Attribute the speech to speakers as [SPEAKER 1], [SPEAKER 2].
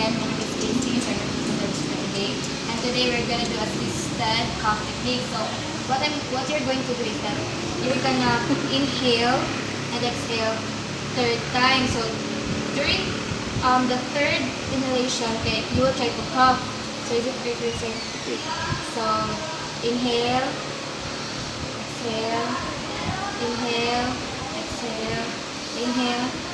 [SPEAKER 1] again, my name is Casey, so I'm your tutor for today. And today we're gonna do assisted cough technique. So what you're going to do is that you're gonna inhale and exhale third time. So during the third inhalation, okay, you will try to cough. So is it right here, sir? So inhale, exhale, inhale, exhale, inhale.